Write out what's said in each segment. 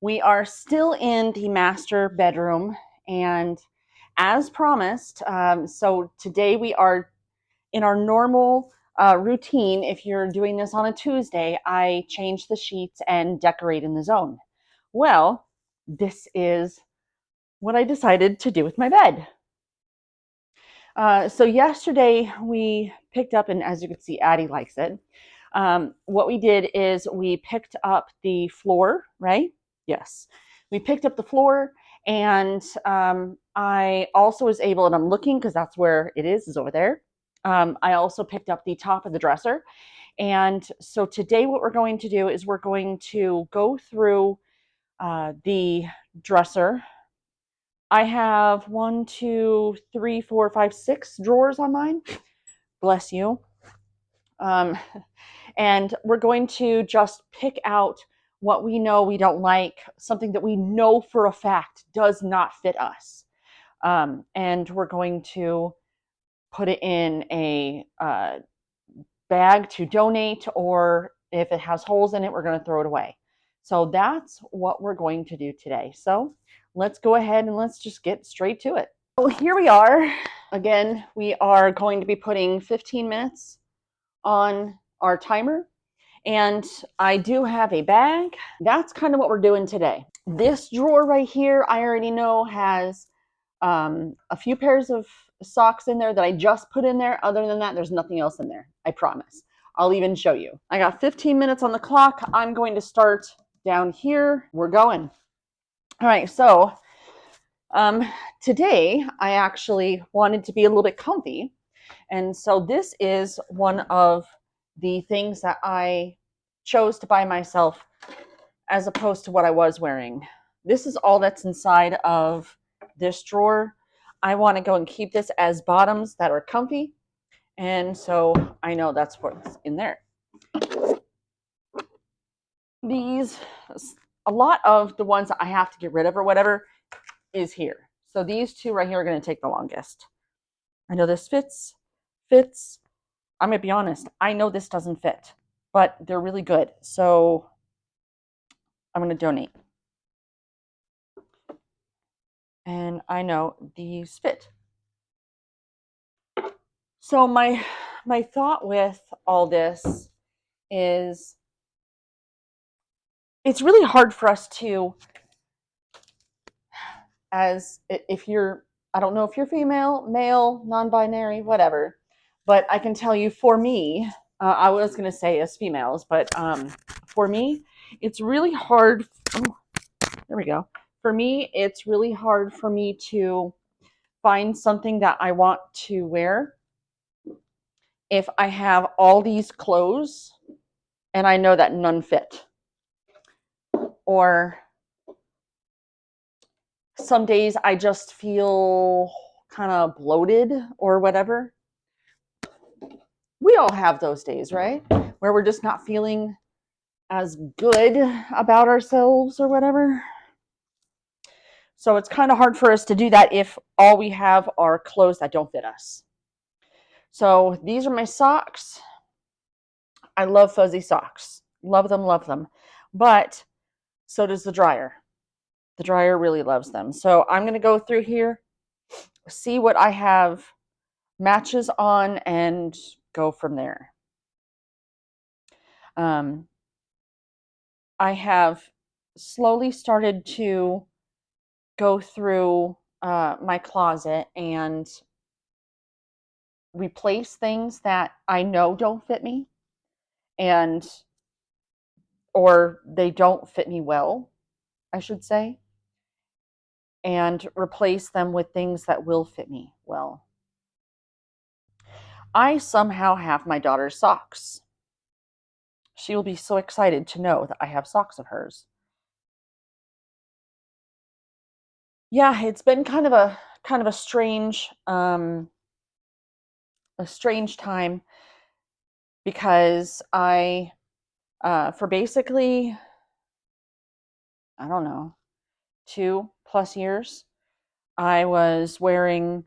We are still in the master bedroom, and as promised, so today we are in our normal routine. If you're doing this on a Tuesday, I change the sheets and decorate in the zone. Well, this is what I decided to do with my bed. So yesterday we picked up, and as you can see, Addie likes it. What we did is we picked up the floor, right? Yes. We picked up the floor, and I also was able, and I'm looking because that's where it is over there. I also picked up the top of the dresser. And so today what we're going to do is we're going to go through the dresser. I have 1, 2, 3, 4, 5, 6 drawers on mine. Bless you. Um, and we're going to just pick out what we know we don't like, something that we know for a fact does not fit us. And we're going to put it in a bag to donate, or if it has holes in it, we're going to throw it away. So that's what we're going to do today. So let's go ahead and let's just get straight to it. So here we are. Again, we are going to be putting 15 minutes on our timer. And I do have a bag. That's kind of what we're doing today. This drawer right here, I already know has a few pairs of socks in there that I just put in there. Other than that, there's nothing else in there. I promise. I'll even show you. I got 15 minutes on the clock. I'm going to start down here. We're going. All right, so today I actually wanted to be a little bit comfy. And so this is one of the things that I chose to buy myself as opposed to what I was wearing. This is all that's inside of this drawer. I want to go and keep this as bottoms that are comfy. And so I know that's what's in there. These, a lot of the ones that I have to get rid of or whatever is here. So these two right here are going to take the longest. I know this fits. I'm going to be honest. I know this doesn't fit, but they're really good. So I'm going to donate. And I know these fit. So my thought with all this is it's really hard for us to, as if you're, I don't know if you're female, male, non-binary, whatever, but I can tell you for me, I was going to say as females, but for me, it's really hard. Oh, there we go. For me, it's really hard for me to find something that I want to wear if I have all these clothes and I know that none fit. Or some days I just feel kind of bloated or whatever. We all have those days, right? Where we're just not feeling as good about ourselves or whatever. So it's kind of hard for us to do that if all we have are clothes that don't fit us. So these are my socks. I love fuzzy socks. Love them. But so does the dryer. The dryer really loves them. So I'm going to go through here, see what I have matches on, and go from there. I have slowly started to go through my closet and replace things that I know don't fit me, and or they don't fit me well, I should say, and replace them with things that will fit me well. I somehow have my daughter's socks. She will be so excited to know that I have socks of hers. Yeah, it's been kind of a strange time, because I for basically, I don't know, 2+ years, I was wearing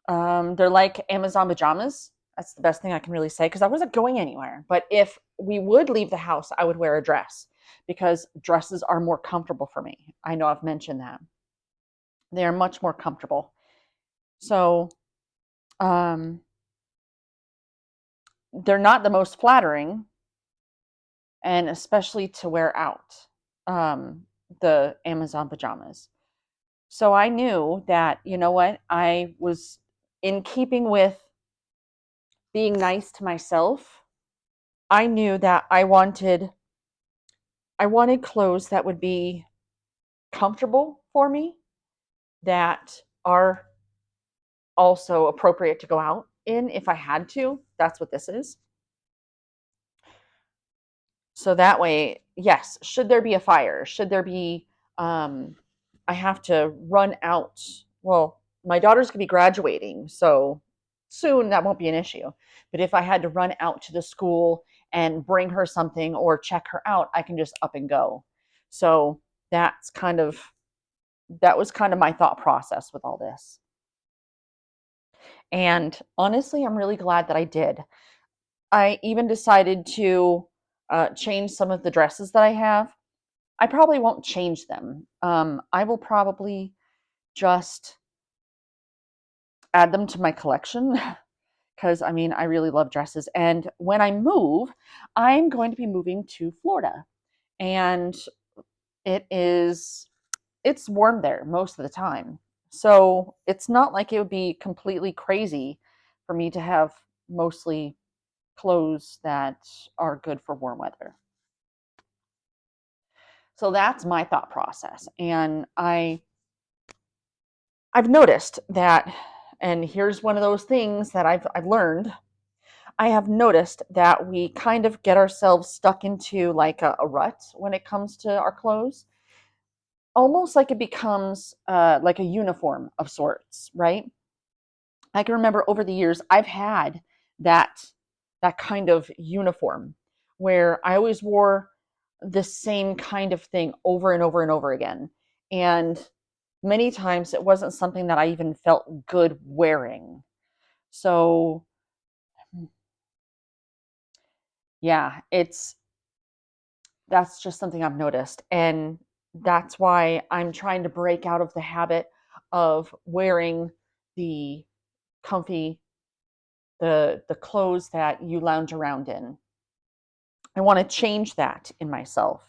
they're like Amazon pajamas. That's the best thing I can really say, because I wasn't going anywhere. But if we would leave the house, I would wear a dress. because dresses are more comfortable for me. I know I've mentioned that. They are much more comfortable. So um, they're not the most flattering, and especially to wear out, um, the Amazon pajamas. So I knew that, you know what, I was in keeping with being nice to myself. I knew that I wanted clothes that would be comfortable for me, that are also appropriate to go out in if I had to. That's what this is. So that way, yes, should there be a fire, should there be, um, I have to run out. Well, my daughter's going to be graduating, so soon that won't be an issue. But if I had to run out to the school and bring her something or check her out, I can just up and go. So that's kind of, that was kind of my thought process with all this. And honestly, I'm really glad that I did. I even decided to change some of the dresses that I have. I probably won't change them. I will probably just add them to my collection because I mean, I really love dresses. And when I move, I'm going to be moving to Florida. And it's warm there most of the time. So it's not like it would be completely crazy for me to have mostly clothes that are good for warm weather. So that's my thought process. And I've noticed that, and here's one of those things that I've learned. I have noticed that we kind of get ourselves stuck into like a rut when it comes to our clothes, almost like it becomes like a uniform of sorts, right? I can remember over the years I've had that that kind of uniform where I always wore the same kind of thing over and over and over again. And many times it wasn't something that I even felt good wearing. So, yeah, that's just something I've noticed. And that's why I'm trying to break out of the habit of wearing the comfy, the clothes that you lounge around in. I want to change that in myself.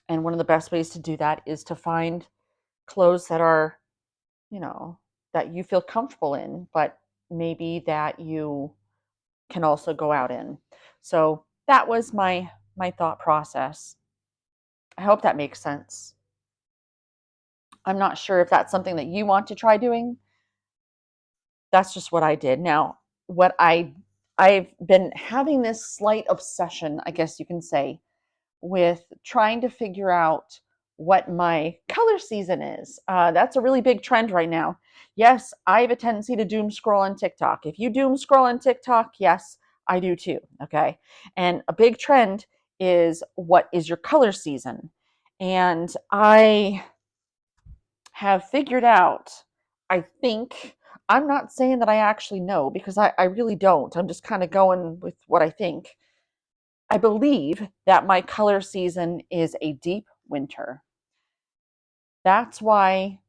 And one of the best ways to do that is to find clothes that are, you know, that you feel comfortable in, but maybe that you can also go out in. So that was my thought process. I hope that makes sense. I'm not sure if that's something that you want to try doing. That's just what I did. Now, what I've been having this slight obsession, I guess you can say, with trying to figure out what my color season is. That's a really big trend right now. Yes, I have a tendency to doom scroll on TikTok. If you doom scroll on TikTok, yes, I do too. Okay. And a big trend is what is your color season? And I have figured out, I think, I'm not saying that I actually know because I really don't. I'm just kind of going with what I think. I believe that my color season is a deep winter. That's why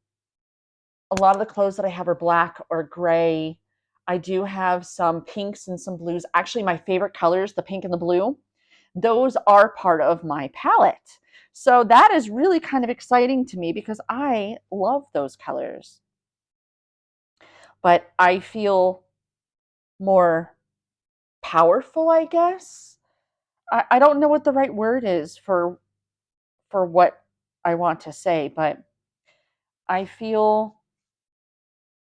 a lot of the clothes that I have are black or gray. I do have some pinks and some blues. Actually, my favorite colors, the pink and the blue, those are part of my palette. So that is really kind of exciting to me because I love those colors. But I feel more powerful, I guess. I don't know what the right word is for what I want to say, but I feel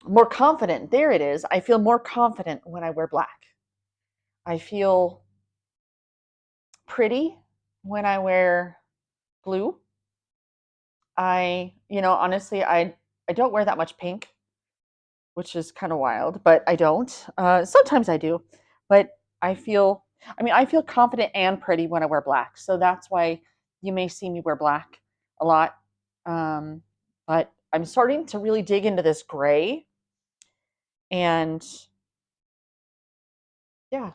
more confident. There it is. I feel more confident when I wear black. I feel pretty when I wear blue. Honestly, I don't wear that much pink, which is kind of wild, but I don't. Sometimes I do, but I feel, I feel confident and pretty when I wear black. So that's why you may see me wear black a lot. Um, but I'm starting to really dig into this gray. And yeah,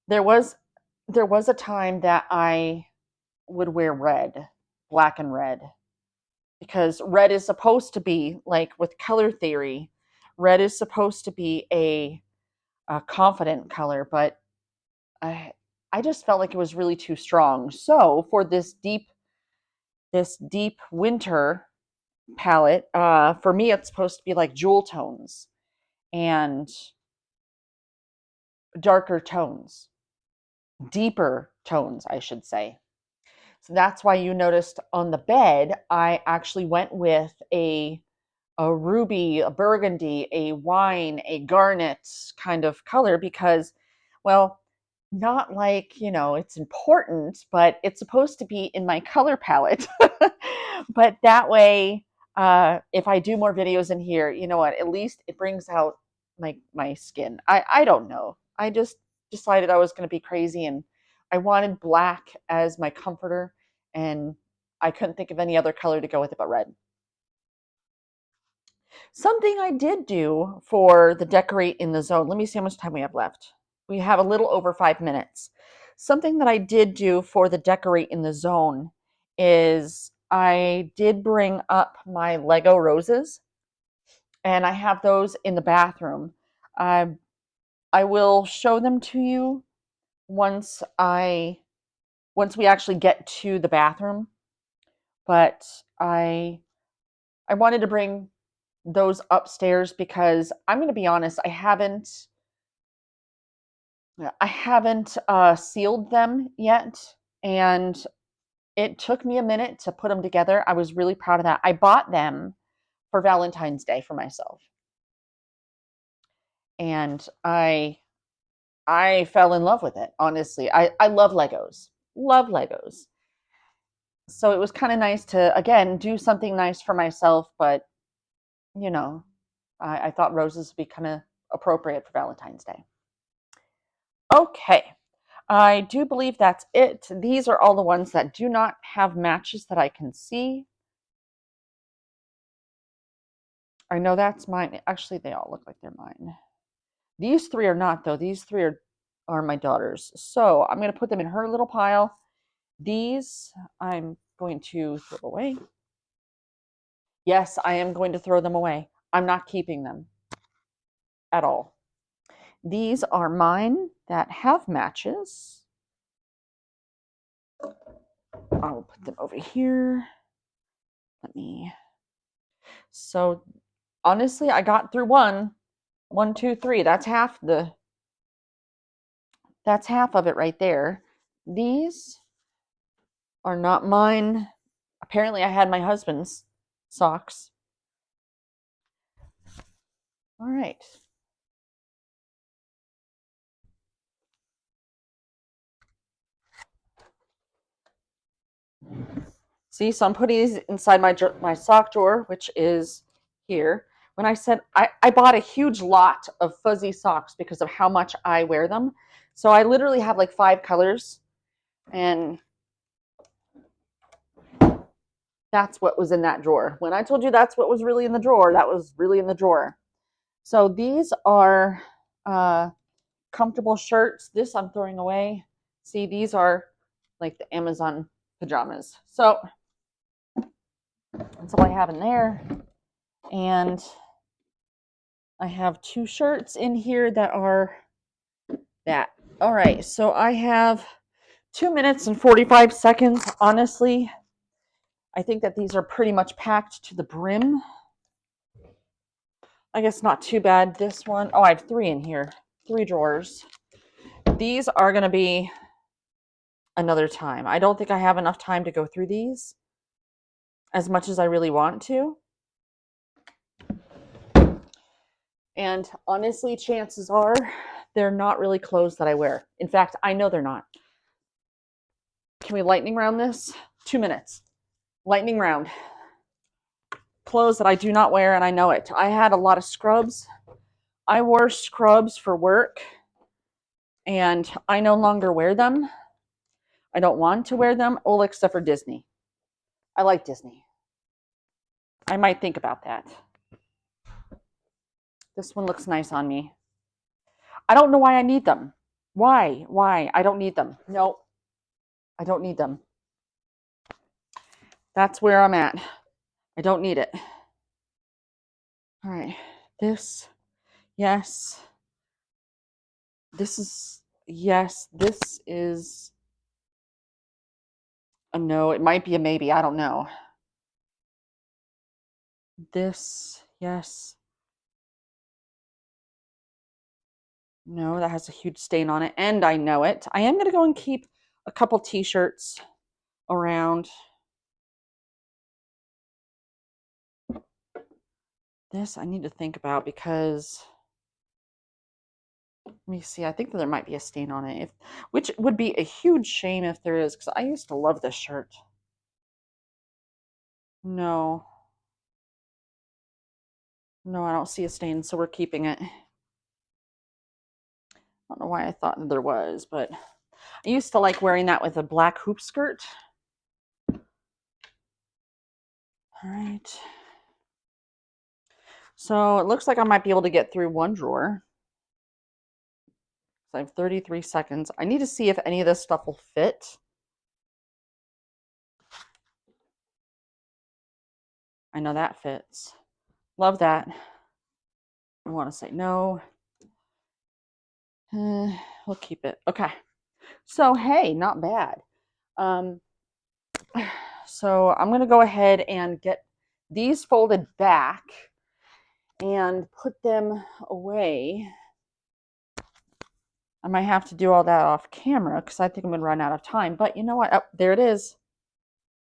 there was there was a time that I would wear red, black and red, because red is supposed to be like with color theory, red is supposed to be a confident color, but I I just felt like it was really too strong. So for this deep winter palette, for me it's supposed to be like jewel tones and darker tones, deeper tones, I should say. So that's why you noticed on the bed, I actually went with a ruby, a burgundy, a wine, a garnet kind of color because, well, not like, it's important, but it's supposed to be in my color palette. But that way, if I do more videos in here, you know what, at least it brings out my skin. I don't know. I just decided I was going to be crazy and I wanted black as my comforter and I couldn't think of any other color to go with it but red. Something I did do for the decorate in the zone. Let me see how much time we have left. We have a little over 5 minutes. Something that I did do for the decorate in the zone is I did bring up my Lego roses and I have those in the bathroom. I I will show them to you once we actually get to the bathroom, but I wanted to bring those upstairs because I'm going to be honest, I haven't sealed them yet, and it took me a minute to put them together. I was really proud of that. I bought them for Valentine's Day for myself, and I fell in love with it. Honestly, I love Legos. So it was kind of nice to again do something nice for myself, but you know, I thought roses would be kind of appropriate for Valentine's Day. Okay. I do believe that's it. These are all the ones that do not have matches that I can see. I know that's mine. Actually, they all look like they're mine. These three are not, though. These three are my daughter's. So I'm going to put them in her little pile. These I'm going to throw away. Yes, I am going to throw them away. I'm not keeping them at all. These are mine that have matches. I'll put them over here. Let me. So honestly, I got through one. 1, 2, 3. That's half of it right there. These are not mine. Apparently, I had my husband's socks. All right. See, so I'm putting these inside my sock drawer, which is here. When I said I bought a huge lot of fuzzy socks because of how much I wear them. So I literally have like 5 colors, and that's what was in that drawer. When I told you that's what was really in the drawer, that was really in the drawer. So these are comfortable shirts. This I'm throwing away. See, these are like the Amazon pajamas. So that's all I have in there. And I have 2 shirts in here that are that. All right, so I have 2 minutes and 45 seconds. Honestly, I think that these are pretty much packed to the brim. I guess not too bad. This one, oh, I have 3 in here, 3 drawers. These are going to be another time. I don't think I have enough time to go through these as much as I really want to. And honestly, chances are they're not really clothes that I wear. In fact, I know they're not. Can we lightning round this? 2 minutes. Lightning round. Clothes that I do not wear and I know it. I had a lot of scrubs. I wore scrubs for work and I no longer wear them. I don't want to wear them, all except for Disney. I like Disney. I might think about that. This one looks nice on me. I don't know why I need them. Why? Why? I don't need them. No, I don't need them. That's where I'm at. I don't need it. All right. This, yes. This is, yes. This is a no. It might be a maybe. I don't know. This, yes. No, that has a huge stain on it, and I know it. I am going to go and keep a couple t-shirts around. This I need to think about because let me see. I think that there might be a stain on it, which would be a huge shame if there is, because I used to love this shirt. No, no, I don't see a stain, so we're keeping it. I don't know why I thought there was, but I used to like wearing that with a black hoop skirt. All right. So it looks like I might be able to get through one drawer. So I have 33 seconds. I need to see if any of this stuff will fit. I know that fits. Love that. I want to say no. We'll keep it. Okay. So, hey, not bad. So I'm going to go ahead and get these folded back and put them away. I might have to do all that off camera because I think I'm going to run out of time. But you know what? Oh, there it is.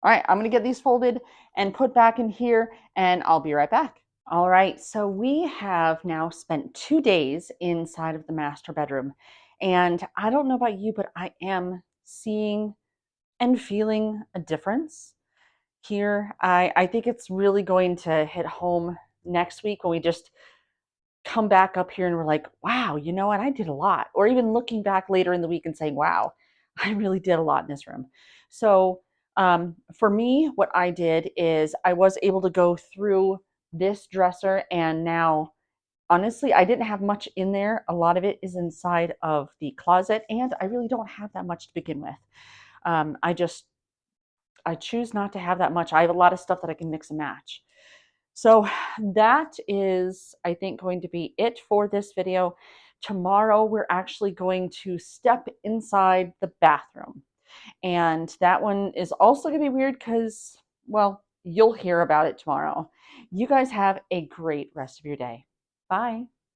All right, I'm going to get these folded and put back in here, and I'll be right back. All right, so we have now spent 2 days inside of the master bedroom. And I don't know about you, but I am seeing and feeling a difference here. I think it's really going to hit home next week when we just come back up here and we're like, wow, you know what? I did a lot. Or even looking back later in the week and saying, wow, I really did a lot in this room. So for me, what I did is I was able to go through this dresser, and now honestly, I didn't have much in there. A lot of it is inside of the closet, and I really don't have that much to begin with. I choose not to have that much. I have a lot of stuff that I can mix and match. So that is, I think, going to be it for this video. Tomorrow, we're actually going to step inside the bathroom. And that one is also going to be weird because, well, you'll hear about it tomorrow. You guys have a great rest of your day. Bye.